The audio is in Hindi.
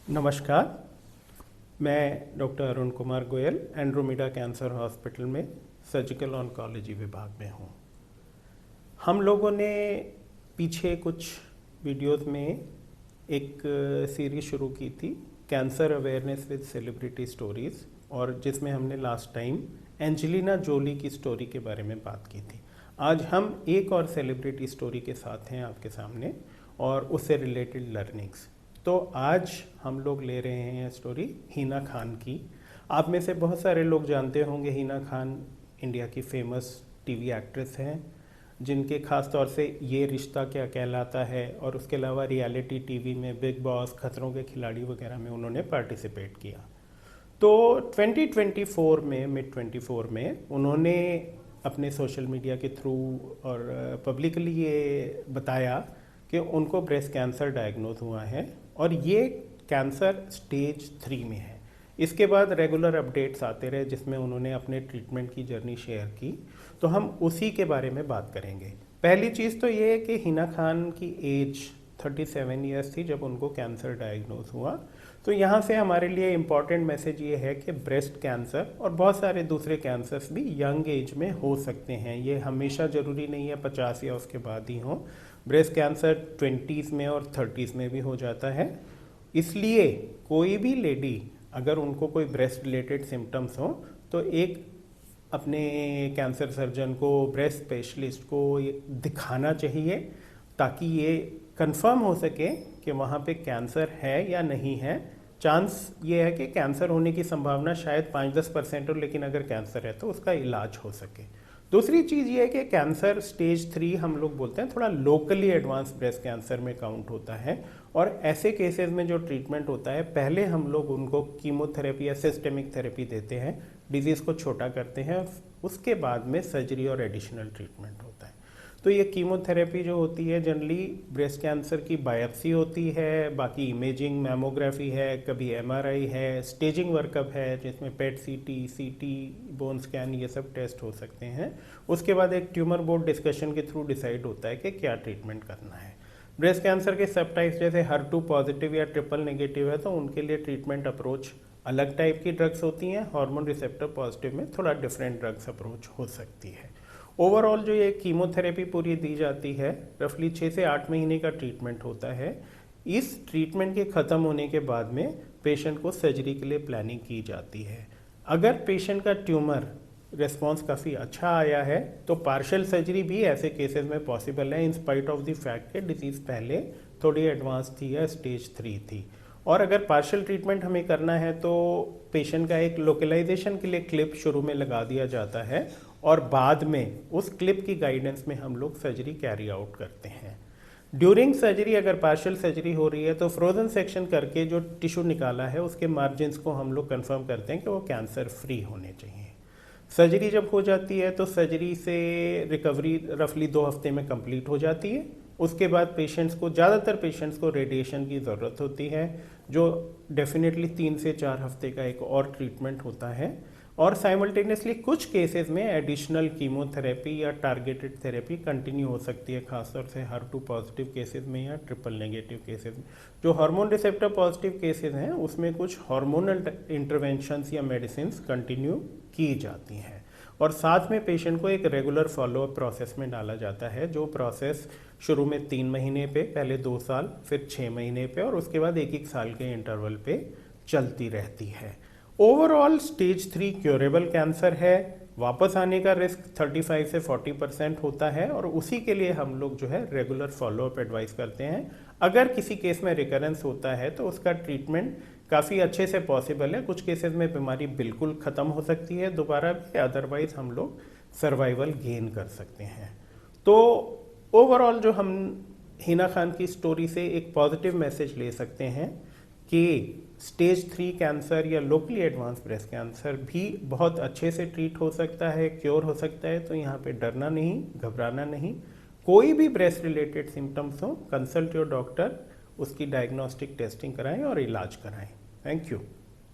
नमस्कार, मैं doctor Arun Kumar Goyal Andromeda cancer hospital में सर्जिकल ऑन्कोलॉजी विभाग में हूँ। हम लोगों ने पीछे कुछ वीडियोस में एक सीरीज शुरू की थी cancer awareness with celebrity stories, और जिसमें हमने लास्ट टाइम एंजेलिना जोली की स्टोरी के बारे में बात की थी। आज हम एक और सेलिब्रिटी स्टोरी के साथ हैं आपके सामने और उससे रिलेटेड लर्निंग्स। तो आज हम लोग ले रहे हैं स्टोरी हिना खान की। आप में से बहुत सारे लोग जानते होंगे हिना खान इंडिया की फेमस टीवी एक्ट्रेस हैं, जिनके ख़ास तौर से ये रिश्ता क्या कहलाता है और उसके अलावा रियलिटी टीवी में बिग बॉस, खतरों के खिलाड़ी वगैरह में उन्होंने पार्टिसिपेट किया। तो 2024 में मिड 24 में उन्होंने अपने सोशल मीडिया के थ्रू और पब्लिकली ये बताया कि उनको ब्रेस्ट कैंसर डायग्नोज हुआ है और ये कैंसर स्टेज 3 में है। इसके बाद रेगुलर अपडेट्स आते रहे जिसमें उन्होंने अपने ट्रीटमेंट की जर्नी शेयर की, तो हम उसी के बारे में बात करेंगे। पहली चीज़ तो ये है कि हिना खान की एज 37 ईयर्स थी जब उनको कैंसर डायग्नोज हुआ। तो यहाँ से हमारे लिए इम्पॉर्टेंट मैसेज ये है कि ब्रेस्ट कैंसर और बहुत सारे दूसरे कैंसर्स भी यंग एज में हो सकते हैं। ये हमेशा ज़रूरी नहीं है 50 या उसके बाद ही हो। ब्रेस्ट कैंसर 20s में और 30s में भी हो जाता है। इसलिए कोई भी लेडी अगर उनको कोई ब्रेस्ट रिलेटेड सिम्टम्स हो तो एक अपने कैंसर सर्जन को, ब्रेस्ट स्पेशलिस्ट को ये दिखाना चाहिए ताकि ये कंफर्म हो सके कि वहाँ पे कैंसर है या नहीं है। चांस ये है कि कैंसर होने की संभावना शायद 5-10% हो, लेकिन अगर कैंसर है तो उसका इलाज हो सके। दूसरी चीज़ ये है कि कैंसर स्टेज 3 हम लोग बोलते हैं, थोड़ा लोकली एडवांस ब्रेस्ट कैंसर में काउंट होता है। और ऐसे केसेस में जो ट्रीटमेंट होता है, पहले हम लोग उनको कीमोथेरेपी या सिस्टेमिक थेरेपी देते हैं, डिजीज़ को छोटा करते हैं, उसके बाद में सर्जरी और एडिशनल ट्रीटमेंट होता है। तो ये कीमोथेरेपी जो होती है जनरली ब्रेस्ट कैंसर की बायोप्सी होती है, बाकी इमेजिंग, मैमोग्राफी है, कभी MRI है, स्टेजिंग वर्कअप है जिसमें पेट CT, बोन स्कैन, ये सब टेस्ट हो सकते हैं। उसके बाद एक ट्यूमर बोर्ड डिस्कशन के थ्रू डिसाइड होता है कि क्या ट्रीटमेंट करना है। ब्रेस्ट कैंसर के सब टाइप्स जैसे HER2 पॉजिटिव या ट्रिपल नेगेटिव है तो उनके लिए ट्रीटमेंट अप्रोच अलग टाइप की ड्रग्स होती हैं। हार्मोन रिसेप्टर पॉजिटिव में थोड़ा डिफरेंट ड्रग्स अप्रोच हो सकती है। ओवरऑल जो ये कीमोथेरेपी पूरी दी जाती है, रफली 6 से 8 महीने का ट्रीटमेंट होता है। इस ट्रीटमेंट के ख़त्म होने के बाद में पेशेंट को सर्जरी के लिए प्लानिंग की जाती है। अगर पेशेंट का ट्यूमर रिस्पॉन्स काफ़ी अच्छा आया है तो पार्शियल सर्जरी भी ऐसे केसेस में पॉसिबल है, in spite of the fact कि डिजीज़ पहले थोड़ी एडवांस थी या स्टेज 3 थी। और अगर पार्शियल ट्रीटमेंट हमें करना है तो पेशेंट का एक लोकलाइजेशन के लिए क्लिप शुरू में लगा दिया जाता है और बाद में उस क्लिप की गाइडेंस में हम लोग सर्जरी कैरी आउट करते हैं। ड्यूरिंग सर्जरी अगर पार्शियल सर्जरी हो रही है तो फ्रोजन सेक्शन करके जो टिश्यू निकाला है उसके मार्जिन्स को हम लोग कंफर्म करते हैं कि वो कैंसर फ्री होने चाहिए। सर्जरी जब हो जाती है तो सर्जरी से रिकवरी रफली 2 हफ्ते में कंप्लीट हो जाती है। उसके बाद ज़्यादातर पेशेंट्स को रेडिएशन की ज़रूरत होती है, जो डेफिनेटली 3 से 4 हफ्ते का एक और ट्रीटमेंट होता है। और साइमल्टेनियसली कुछ केसेस में एडिशनल कीमोथेरेपी या टारगेटेड थेरेपी कंटिन्यू हो सकती है, खासतौर से HER2 पॉजिटिव केसेस में या ट्रिपल नेगेटिव केसेस में। जो हार्मोन रिसेप्टर पॉजिटिव केसेस हैं उसमें कुछ हार्मोनल इंटरवेंशंस या मेडिसिन कंटिन्यू की जाती हैं। और साथ में पेशेंट को एक रेगुलर फॉलोअप प्रोसेस में डाला जाता है, जो प्रोसेस शुरू में 3 महीने पे, पहले 2 साल, फिर 6 महीने पे और उसके बाद 1-1 साल के इंटरवल पे चलती रहती है। ओवरऑल स्टेज 3 क्योरेबल कैंसर है। वापस आने का रिस्क 35 से 40% होता है और उसी के लिए हम लोग जो है रेगुलर फॉलोअप एडवाइस करते हैं। अगर किसी केस में रिकरेंस होता है तो उसका ट्रीटमेंट काफ़ी अच्छे से पॉसिबल है। कुछ केसेस में बीमारी बिल्कुल ख़त्म हो सकती है दोबारा भी, अदरवाइज हम लोग सर्वाइवल गेन कर सकते हैं। तो ओवरऑल जो हम हिना खान की स्टोरी से एक पॉजिटिव मैसेज ले सकते हैं कि स्टेज 3 कैंसर या लोकली एडवांस ब्रेस्ट कैंसर भी बहुत अच्छे से ट्रीट हो सकता है, क्योर हो सकता है। तो यहाँ पे डरना नहीं, घबराना नहीं। कोई भी ब्रेस्ट रिलेटेड सिम्टम्स हो, कंसल्ट योर डॉक्टर, उसकी डायग्नोस्टिक टेस्टिंग कराएं और इलाज कराएं। Thank you.